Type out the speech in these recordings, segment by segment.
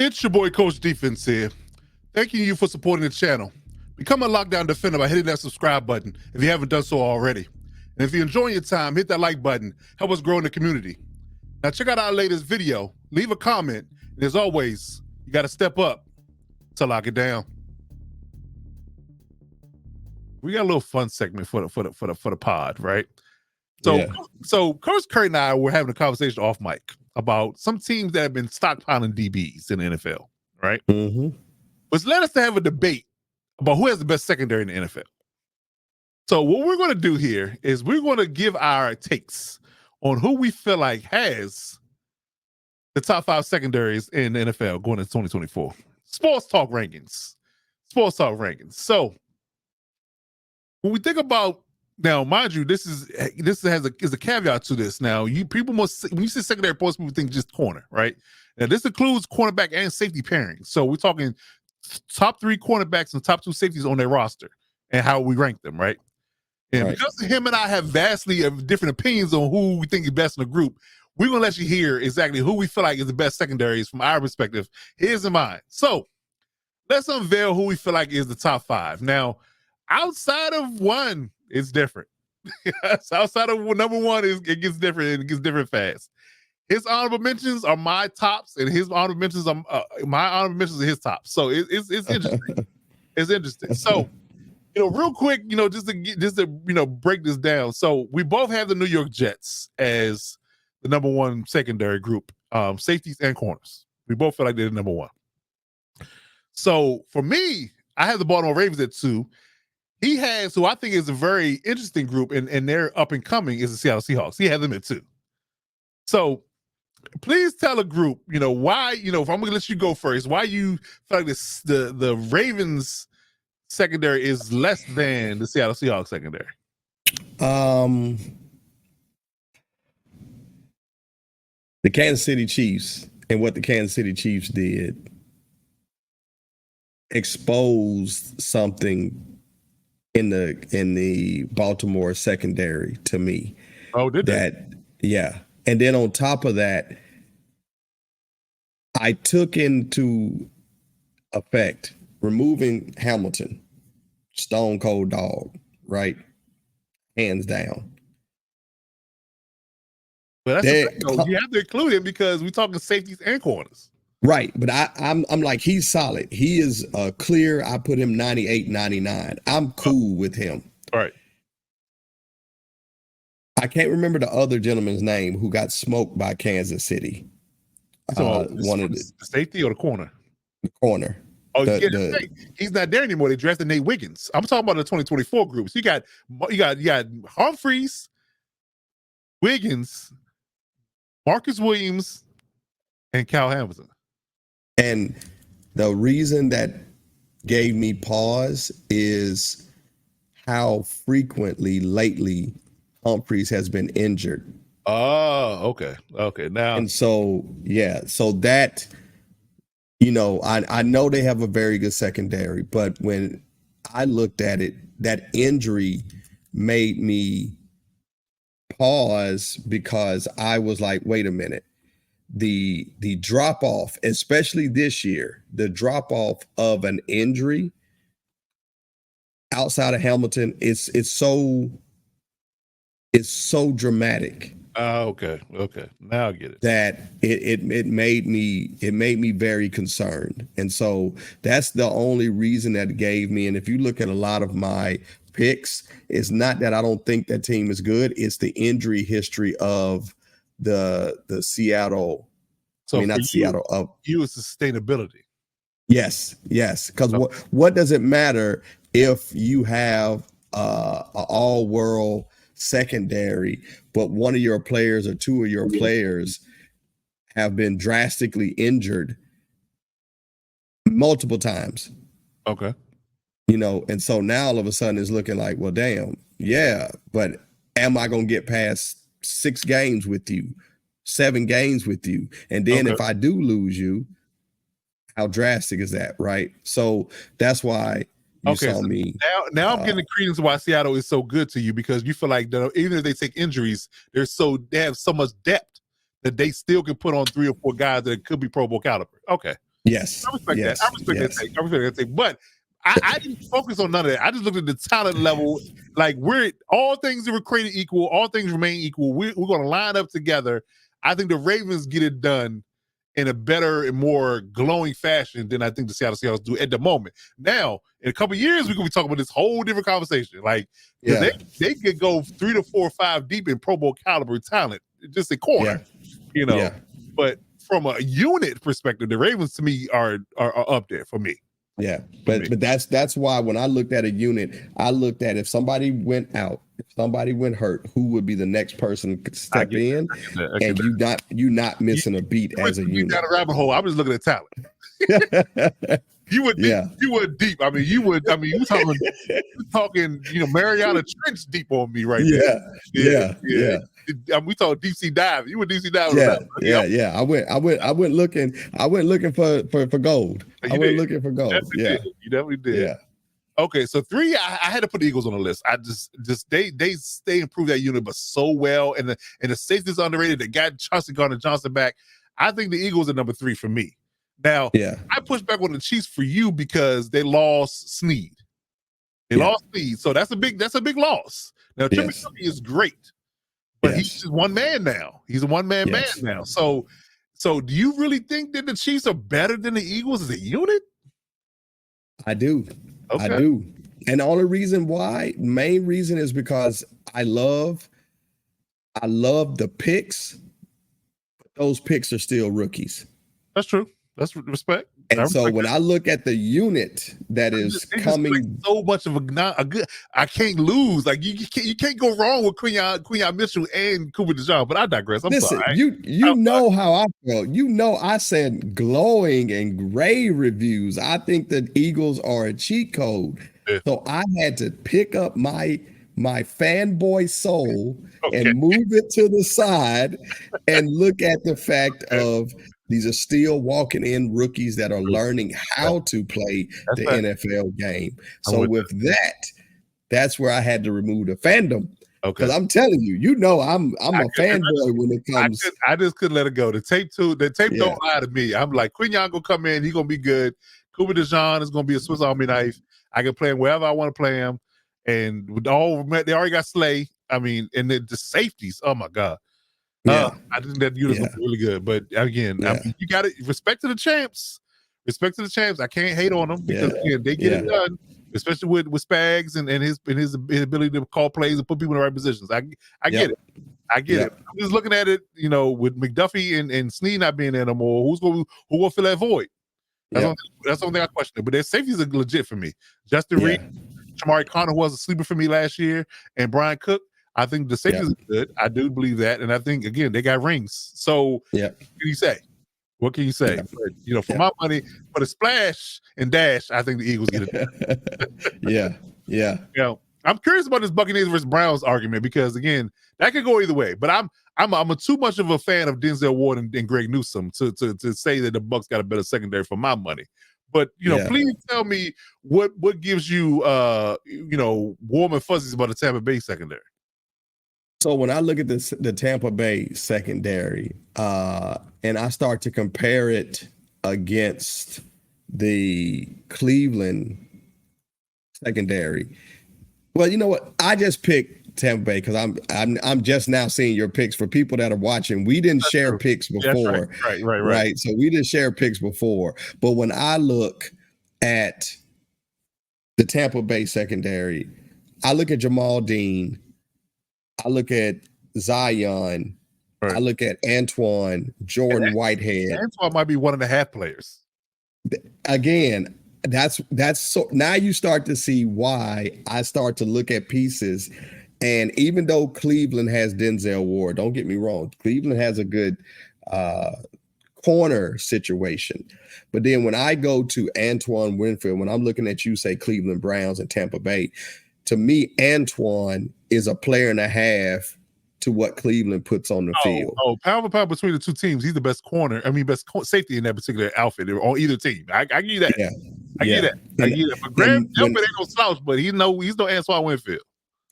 It's your boy, Coach Defense here. Thanking you for supporting the channel. Become a lockdown defender by hitting that subscribe button if you haven't done so already. And if you're enjoying your time, hit that like button. Help us grow in the community. Now check out our latest video. Leave a comment. And as always, you got to step up to lock it down. We got a little fun segment for the pod, right? So Coach Curry and I were having a conversation off mic about some teams that have been stockpiling DBs in the NFL, right? Mm-hmm. Which led us to have a debate about who has the best secondary in the NFL. So what we're going to do here is we're going to give our takes on who we feel like has the top 5 secondaries in the NFL going into 2024. Sports talk rankings. So when we think about, now, mind you, this is a caveat to this. Now, people must, when you say secondary points, people think just corner, right? Now, this includes cornerback and safety pairing. So we're talking top 3 cornerbacks and top 2 safeties on their roster and how we rank them, right? And because him and I have vastly different opinions on who we think is best in the group, we're gonna let you hear exactly who we feel like is the best secondaries from our perspective, his and mine. So let's unveil who we feel like is the top 5. Now, outside of one, it's different. Outside of number 1, it gets different, and it gets different fast. His honorable mentions are my tops, and his honorable mentions are my honorable mentions are his tops. So it's interesting. It's interesting. So, real quick, just to break this down. So we both have the New York Jets as the number 1 secondary group, safeties and corners. We both feel like they're the number 1. So for me, I have the Baltimore Ravens at 2. He has, who I think is a very interesting group, and they're up and coming, is the Seattle Seahawks. He has them at 2. So please tell a group, why, if I'm gonna let you go first, why you feel like the Ravens secondary is less than the Seattle Seahawks secondary. The Kansas City Chiefs and what the Kansas City Chiefs did exposed something in the Baltimore secondary to me. Oh, did that? Yeah. And then on top of that, I took into effect removing Hamilton, stone cold dog, right? Hands down. But that's you have to include him because we're talking safeties and corners. Right, but I'm like, he's solid. He is clear. I put him 98, 99. I'm cool with him. All right. I can't remember the other gentleman's name who got smoked by Kansas City. One of the safety or the corner? The corner. Oh, he's not there anymore. They drafted Nate Wiggins. I'm talking about the 2024 groups. You got Humphreys, Wiggins, Marcus Williams, and Cal Hamilton. And the reason that gave me pause is how frequently lately Humphreys has been injured. Oh, okay. Now, and so that, I know they have a very good secondary, but when I looked at it, that injury made me pause because I was like, wait a minute. The drop off, especially this year, the drop off of an injury outside of Hamilton, it's so dramatic. Okay. Now I get it. That it made me very concerned, and so that's the only reason that gave me. And if you look at a lot of my picks, it's not that I don't think that team is good; it's the injury history of the Seattle. So I mean, not Seattle. You is sustainability. Yes. Because what does it matter if you have an all-world secondary, but one of your players or two of your players have been drastically injured multiple times? Okay. And so now all of a sudden it's looking like, well, damn, yeah, but am I going to get past 6 games with you, 7 games with you? And then if I do lose you, how drastic is that, right? So that's why you saw me. Now I'm getting credence why Seattle is so good to you, because you feel like even if they take injuries, they have so much depth that they still can put on 3 or 4 guys that could be Pro Bowl caliber. Okay. Yes. I respect that. Yes. I respect that take. I respect that take. But I didn't focus on none of that. I just looked at the talent level. Like we're all things that were created equal, all things remain equal. We're going to line up together. I think the Ravens get it done in a better and more glowing fashion than I think the Seattle Seahawks do at the moment. Now, in a couple of years, we could be talking about this whole different conversation. Like, because they could go 3 to 4 or 5 deep in Pro Bowl caliber talent, just a corner, you know. Yeah. But from a unit perspective, the Ravens to me are up there for me. Yeah, but that's why when I looked at a unit, I looked at if somebody went out, if somebody went hurt, who would be the next person to step in, and you not missing a beat as a unit. Down a rabbit hole. I'm just looking at talent. You were deep. You were deep. I mean, you talking, Mariana Trench deep on me right there. Yeah. We talking deep sea dive. You were deep sea diving. Yeah. I went looking for gold. I went looking for gold. You definitely did. Yeah. Okay, so 3, I had to put the Eagles on the list. I just they improved that unit, but so well, and the safety's underrated. They got Chauncey Gardner-Johnson back. I think the Eagles are number 3 for me. Now, I pushed back on the Chiefs for you because they lost Snead. They lost Snead, so that's a big loss. Now, Jimmy is great, but he's just one man now. He's a one-man man now. So do you really think that the Chiefs are better than the Eagles as a unit? I do. Okay. I do. And the only reason why, main reason is because I love the picks, but those picks are still rookies. That's true. That's respect. And so when I look at the unit that is coming, so much of a good, I can't lose. Like you can't go wrong with Quinyon Mitchell and Cooper DeJean. But I digress. Listen, sorry. You know how I felt. I said glowing and gray reviews. I think the Eagles are a cheat code. So I had to pick up my fanboy soul and move it to the side and look at the fact of these are still walking in rookies that are learning how to play the NFL game. So with that's where I had to remove the fandom. Okay. Because I'm telling you, I'm a fanboy when it comes. I just couldn't let it go. The tape don't lie to me. I'm like, Quinyon gonna come in, he's gonna be good. Cooper DeJean is gonna be a Swiss Army knife. I can play him wherever I want to play him. And with they already got Slay. I mean, and the safeties. Oh my God. I think that unit looks really good. But again, I mean, you got to respect to the champs. Respect to the champs. I can't hate on them because again, they get it done, especially with Spags and his ability to call plays and put people in the right positions. I get it. I get it. I'm just looking at it, with McDuffie and Snead not being there no more. Who will fill that void? That's the only thing I question. But their safeties are legit for me. Justin Reed, Shamari Connor, who was a sleeper for me last year, and Brian Cook. I think the safeties are good. I do believe that. And I think, again, they got rings. So what can you say? What can you say? But, for my money, for the splash and dash, I think the Eagles get it. I'm curious about this Buccaneers versus Browns argument because, again, that could go either way. But I'm too much of a fan of Denzel Ward and Greg Newsome to say that the Bucs got a better secondary for my money. But please tell me what gives you warm and fuzzies about the Tampa Bay secondary. So when I look at the Tampa Bay secondary, and I start to compare it against the Cleveland secondary, well, you know what? I just picked Tampa Bay because I'm just now seeing your picks. For people that are watching, we didn't share picks before, right? So we didn't share picks before, but when I look at the Tampa Bay secondary, I look at Jamal Dean. I look at Zion. I look at Antoine, Jordan Whitehead. Antoine might be 1.5 players. Again, that's so now you start to see why I start to look at pieces. And even though Cleveland has Denzel Ward, don't get me wrong, Cleveland has a good corner situation. But then when I go to Antoine Winfield, when I'm looking at you, say Cleveland Browns and Tampa Bay, to me, Antoine is a player and a half to what Cleveland puts on the field. Pound for pound between the two teams, he's the best corner. I mean, best safety in that particular outfit on either team. I give you that. I give you that. But Graham Elford ain't no slouch, but he's no Antoine Winfield.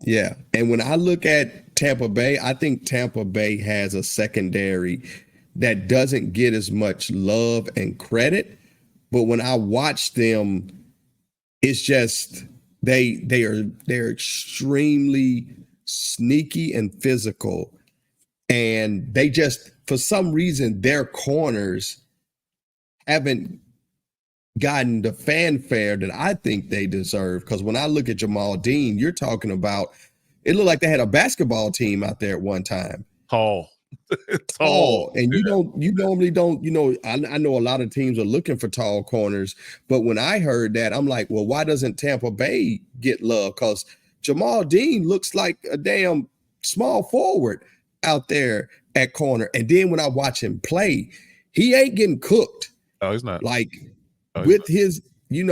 Yeah. And when I look at Tampa Bay, I think Tampa Bay has a secondary that doesn't get as much love and credit, but when I watch them, it's just they're extremely sneaky and physical, and they just for some reason their corners haven't gotten the fanfare that I think they deserve. Because when I look at Jamal Dean, you're talking about it looked like they had a basketball team out there at one time. Tall. Tall. And you normally don't, I know a lot of teams are looking for tall corners, but when I heard that, I'm like, well, why doesn't Tampa Bay get love? Because Jamal Dean looks like a damn small forward out there at corner. And then when I watch him play, he ain't getting cooked. Oh, he's not. Like with his, he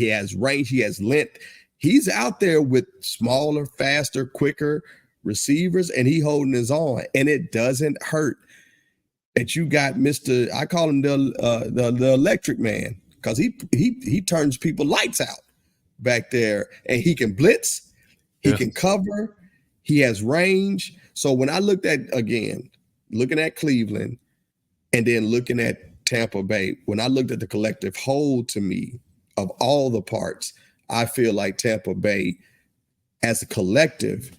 has range, he has length. He's out there with smaller, faster, quicker receivers, and he holding his own, and it doesn't hurt that you got Mr. I call him the electric man, because he turns people lights out back there, and he can blitz, he can cover, he has range. So when I looking at Cleveland and then looking at Tampa Bay, when I looked at the collective whole, to me, of all the parts, I feel like Tampa Bay as a collective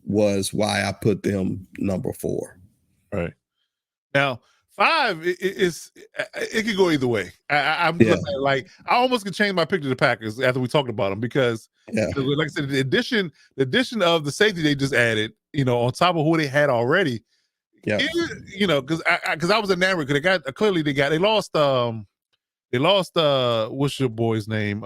was why I put them number 4. Right. Now, 5 it could go either way. I'm like, I almost could change my pick to the Packers after we talked about them, because like I said, the addition of the safety they just added, on top of who they had already. Yeah. Because I was enamored, because they lost what's your boy's name?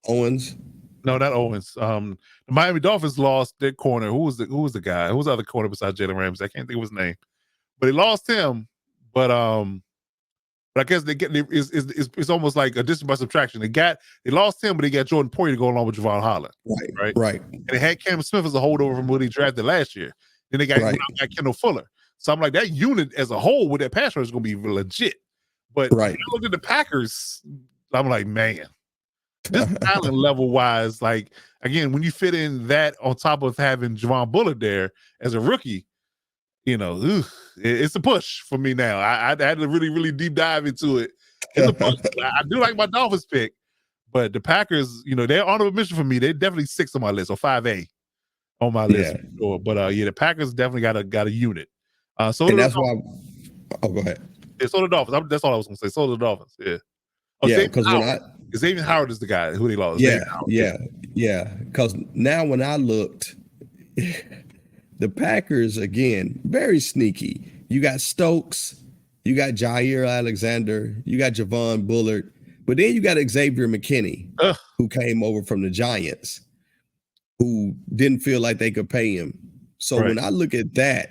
Owens. No, not Owens. The Miami Dolphins lost their corner. Who was the guy? Who was the other corner besides Jalen Ramsey? I can't think of his name. But they lost him. But I guess it's almost like addition by subtraction. They lost him, but they got Jordan Poyer to go along with Javon Holland. Right. And they had Cam Smith as a holdover from what he drafted last year. Then they got Kendall Fuller. So I'm like, that unit as a whole with that pass rush is going to be legit. But when I look at the Packers, I'm like, man, just talent level wise, like, again, when you fit in that on top of having Javon Bullard there as a rookie, it's a push for me now. I had to really, really deep dive into it. It's a push. I do like my Dolphins pick, but the Packers, they're honorable mention for me. They're definitely 6 on my list, or 5A on my list. For sure. But the Packers definitely got a unit. So that's why. Oh, go ahead. Yeah, so the Dolphins. That's all I was going to say. So the Dolphins. Yeah. Because Xavier Howard is the guy who they lost. Because now when I looked, the Packers, again, very sneaky. You got Stokes, you got Jair Alexander, you got Javon Bullard, but then you got Xavier McKinney, who came over from the Giants, who didn't feel like they could pay him. So when I look at that,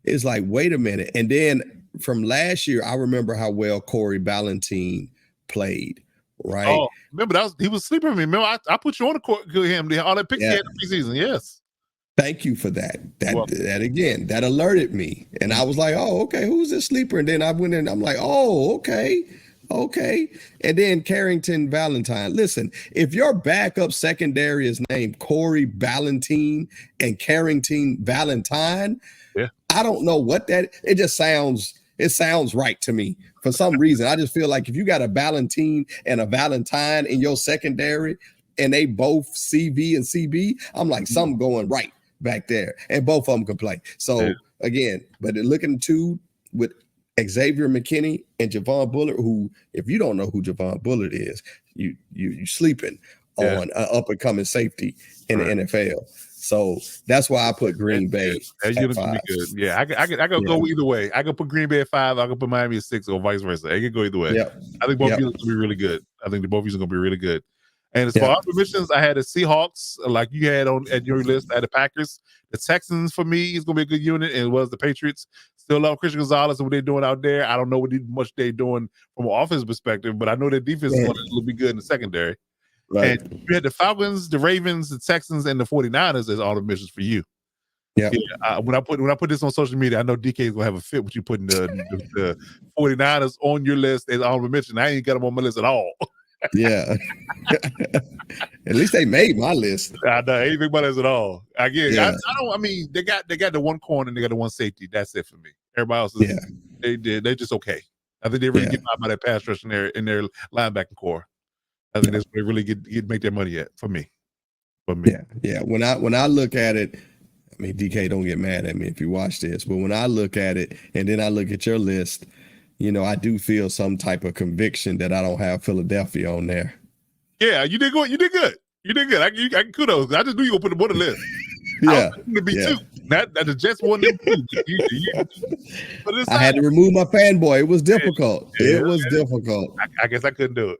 it's like, wait a minute. And then from last year, I remember how well Corey Ballentine played. Right. Oh, remember he was sleeping with me. Remember, I put you on the court with him. All that picks he had in the preseason. Yes. Thank you for that. That again, that alerted me. And I was like, oh, okay, who's this sleeper? And then I went in, I'm like, oh, okay. And then Carrington Valentine. Listen, if your backup secondary is named Corey Ballentine and Carrington Valentine, I don't know what it just sounds right to me. For some reason, I just feel like if you got a Ballentine and a Valentine in your secondary and they both CV and CB, I'm like, something going right back there. And both of them can play. So again, but looking to with Xavier McKinney and Javon Bullard, who, if you don't know who Javon Bullard is, you sleeping on an up and coming safety in the NFL. So that's why I put Green Bay at 5. Be good. Yeah, I can go either way. I can put Green Bay at 5. I can put Miami at 6, or vice versa. I can go either way. Yep. I think both of you are going to be really good. I think both of you are going to be really good. And as far as positions, I had the Seahawks, like you had at your list. I had the Packers. The Texans, for me, is going to be a good unit, and it was the Patriots. Still love Christian Gonzalez and what they're doing out there. I don't know what much they're doing from an offense perspective, but I know their defense is going to be good in the secondary. Right. And you had the Falcons, the Ravens, the Texans, and the 49ers as all the missions for you. Yeah. When I put this on social media, I know DK is gonna have a fit with you putting the 49ers on your list as honorable mention. I ain't got them on my list at all. Yeah. At least they made my list. I know, ain't make my list at all. Again, I don't. I mean, they got the one corner and they got the one safety. That's it for me. Everybody else is they just okay. I think they really Yeah. get by that pass rush in their linebacking core. I think that's where they really make their money at for me. Yeah. When I look at it, I mean, DK, don't get mad at me if you watch this, but when I look at it and then I look at your list, I do feel some type of conviction that I don't have Philadelphia on there. Yeah, you did good. You did good. You did good. I kudos. I just knew you were going to put them on the list. I was going to be two. That the Jets won them two. I had to remove my fanboy. It was difficult. It was difficult. I guess I couldn't do it.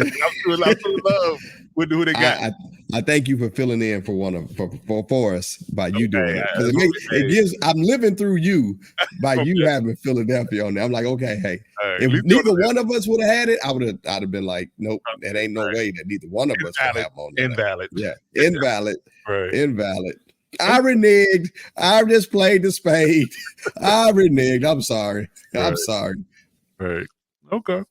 I'm still in love with who they got. I thank you for filling in for us by you doing it, because it gives. I'm living through you by you having Philadelphia on there. I'm like, okay, hey, if neither one of us would have had it, I'd have been like, nope, that ain't no way that neither one of us would have on there. Invalid. Yeah, invalid. Right. Invalid. I reneged. I just played the spade. I reneged. I'm sorry. I'm sorry. Right. Okay.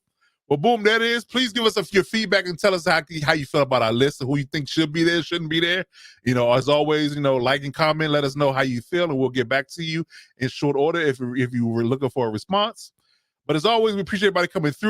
Well, boom, that is. Please give us your feedback and tell us how you feel about our list and who you think should be there, shouldn't be there. As always, like and comment, let us know how you feel, and we'll get back to you in short order if you were looking for a response. But as always, we appreciate everybody coming through.